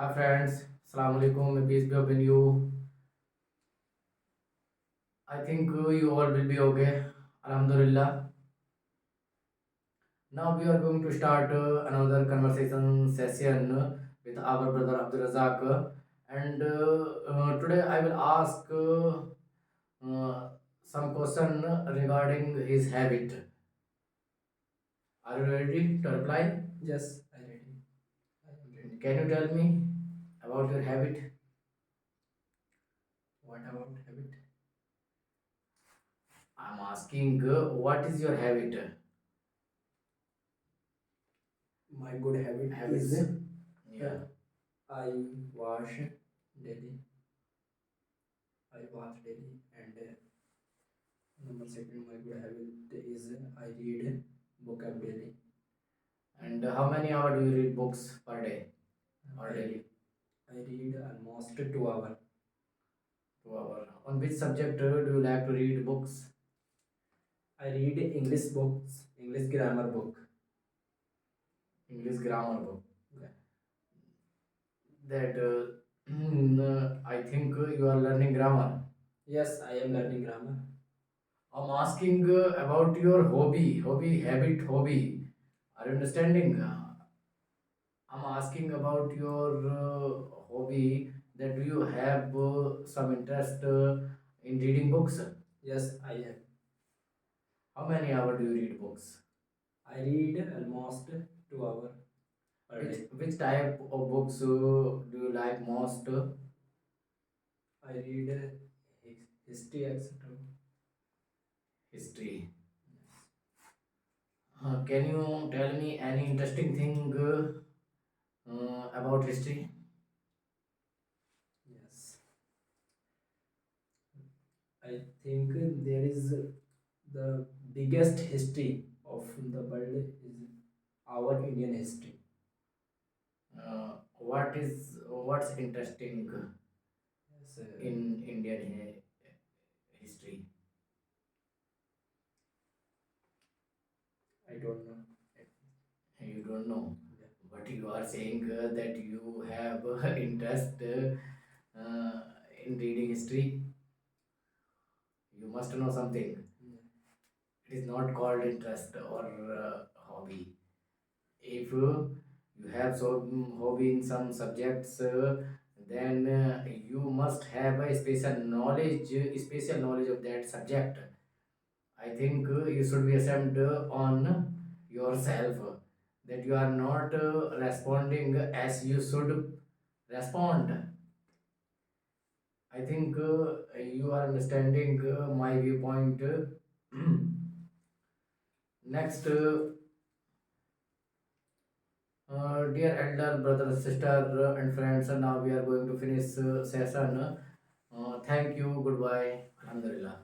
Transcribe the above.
Hi friends, Assalamu alaikum, peace be upon you. I think you all will be okay. Alhamdulillah. Now we are going to start another conversation session with our brother Abdul Razak. And today I will ask some question regarding his habit. Are you ready to reply? Yes, I ready. I am ready. Can you tell me about your habit? What about habit? I'm asking what is your habit? My good habit Habits. is Yeah. I wash daily. I wash daily, and number second, my good habit is I read book up daily. And how many hours do you read books per day or I, daily? I read almost 2 hours. 2 hours. On which subject do you like to read books? I read English books, English grammar book. English grammar book. Yeah. That I think you are learning grammar. Yes, I am learning grammar. I'm asking about your hobby, habit, hobby. Are you understanding? I'm asking about your hobby. That do you have some interest in reading books? Yes, I have. How many hours do you read books? I read almost 2 hours per Which day. which type of books do you like most? I read history, etc. History. Can you tell me any interesting thing about history? Yes. I think there is the biggest history of the world is our Indian history. What's interesting Yes, in Indian history? I don't know. You don't know, Yeah. but you are saying that you have interest in reading history. You must know something. Yeah. It is not called interest or hobby. If you have some hobby in some subjects, then you must have a special knowledge of that subject. I think you should be ashamed on yourself that you are not responding as you should respond. I think you are understanding my viewpoint. Next, dear elder brother, sister, and friends, now we are going to finish session. Thank you. Goodbye. Alhamdulillah.